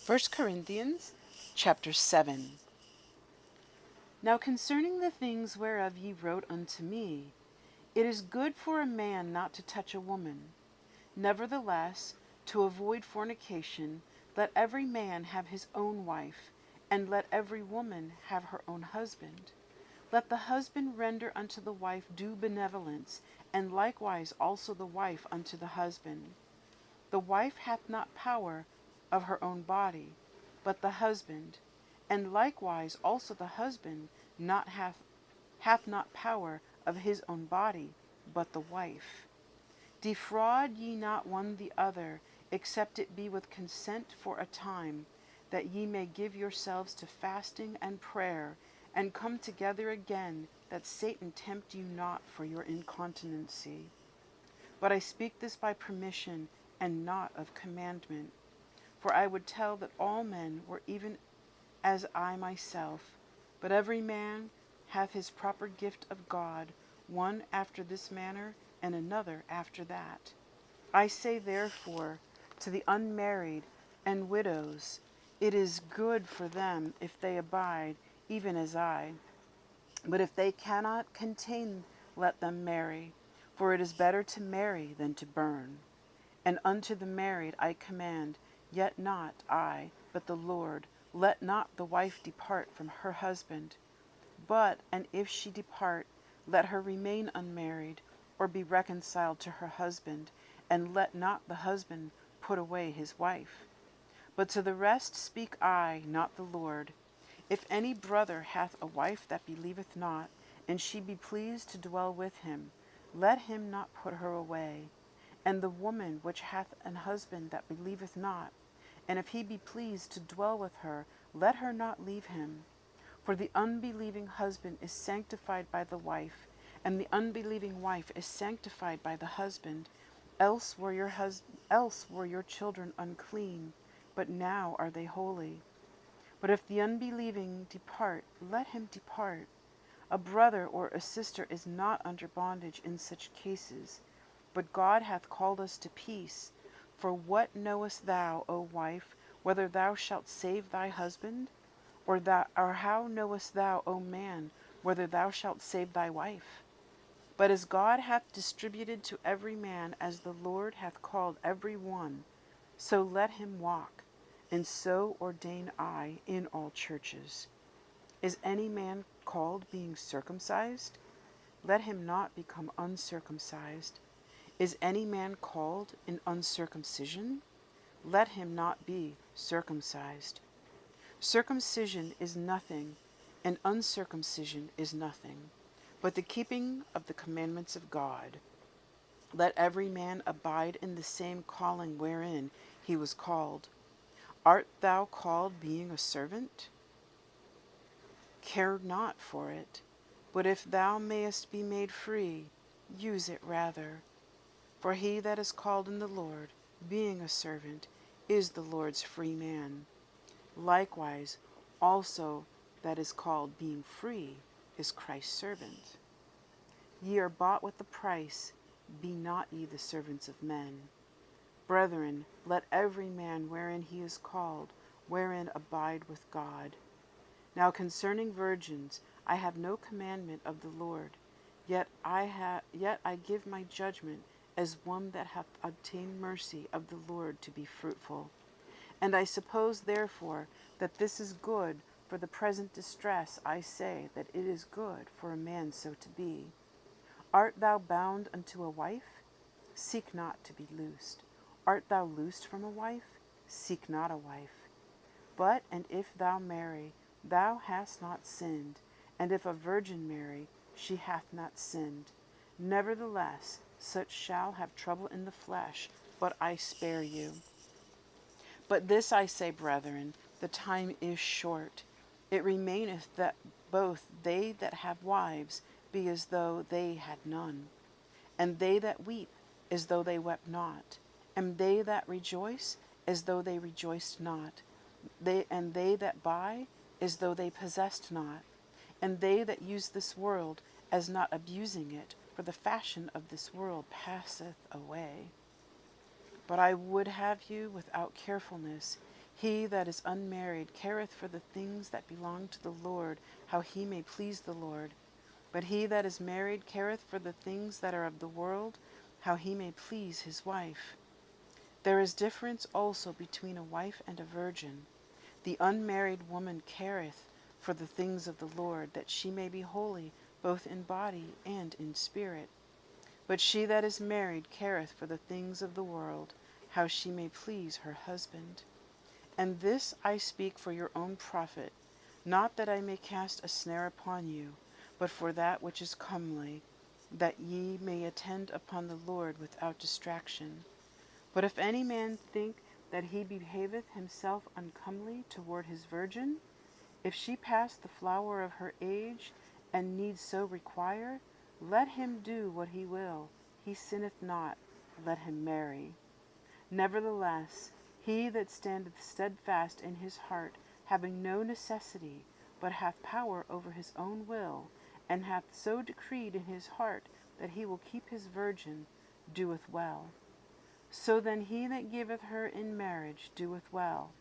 1 Corinthians chapter 7. Now concerning the things whereof ye wrote unto me, it is good for a man not to touch a woman. Nevertheless, to avoid fornication, let every man have his own wife, and let every woman have her own husband. Let the husband render unto the wife due benevolence, and likewise also the wife unto the husband. The wife hath not power of her own body, but the husband, and likewise also the husband hath not power of his own body, but the wife. Defraud ye not one the other, except it be with consent for a time, that ye may give yourselves to fasting and prayer, and come together again, that Satan tempt you not for your incontinency. But I speak this by permission, and not of commandment. For I would tell that all men were even as I myself, but every man hath his proper gift of God, one after this manner, and another after that. I say therefore to the unmarried and widows, it is good for them if they abide, even as I. But if they cannot contain, let them marry, for it is better to marry than to burn. And unto the married I command, yet not I, but the Lord, let not the wife depart from her husband. But, and if she depart, let her remain unmarried, or be reconciled to her husband, and let not the husband put away his wife. But to the rest speak I, not the Lord. If any brother hath a wife that believeth not, and she be pleased to dwell with him, let him not put her away. And the woman which hath an husband that believeth not, and if he be pleased to dwell with her, let her not leave him. For the unbelieving husband is sanctified by the wife, and the unbelieving wife is sanctified by the husband. Else were your children unclean, but now are they holy. But if the unbelieving depart, let him depart. A brother or a sister is not under bondage in such cases, but God hath called us to peace. For what knowest thou, O wife, whether thou shalt save thy husband? Or how knowest thou, O man, whether thou shalt save thy wife? But as God hath distributed to every man as the Lord hath called every one, so let him walk, and so ordain I in all churches. Is any man called being circumcised? Let him not become uncircumcised. Is any man called in uncircumcision? Let him not be circumcised. Circumcision is nothing, and uncircumcision is nothing, but the keeping of the commandments of God. Let every man abide in the same calling wherein he was called. Art thou called being a servant? Care not for it, but if thou mayest be made free, use it rather. For he that is called in the Lord, being a servant, is the Lord's free man. Likewise, also that is called being free is Christ's servant. Ye are bought with a price, be not ye the servants of men. Brethren, let every man wherein he is called, wherein abide with God. Now concerning virgins, I have no commandment of the Lord, yet I give my judgment as one that hath obtained mercy of the Lord to be fruitful. And I suppose therefore that this is good for the present distress. I say that it is good for a man so to be. Art thou bound unto a wife? Seek not to be loosed. Art thou loosed from a wife? Seek not a wife. But, and if thou marry, thou hast not sinned, and if a virgin marry, she hath not sinned. Nevertheless, such shall have trouble in the flesh, but I spare you. But this I say, brethren, the time is short. It remaineth that both they that have wives be as though they had none, and they that weep as though they wept not, and they that rejoice as though they rejoiced not, and they that buy as though they possessed not, and they that use this world as not abusing it, for the fashion of this world passeth away. But I would have you without carefulness. He that is unmarried careth for the things that belong to the Lord, how he may please the Lord. But he that is married careth for the things that are of the world, how he may please his wife. There is difference also between a wife and a virgin. The unmarried woman careth for the things of the Lord, that she may be holy both in body and in spirit. But she that is married careth for the things of the world, how she may please her husband. And this I speak for your own profit, not that I may cast a snare upon you, but for that which is comely, that ye may attend upon the Lord without distraction. But if any man think that he behaveth himself uncomely toward his virgin, if she pass the flower of her age, and need so require, let him do what he will, he sinneth not, let him marry. Nevertheless, he that standeth steadfast in his heart, having no necessity, but hath power over his own will, and hath so decreed in his heart that he will keep his virgin, doeth well. So then he that giveth her in marriage doeth well,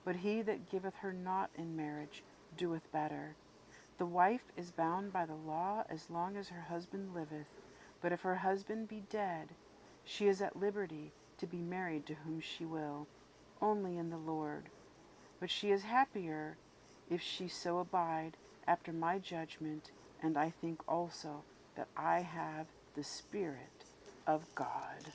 but he that giveth her not in marriage doeth better. The wife is bound by the law as long as her husband liveth, but if her husband be dead, she is at liberty to be married to whom she will, only in the Lord. But she is happier if she so abide after my judgment, and I think also that I have the Spirit of God.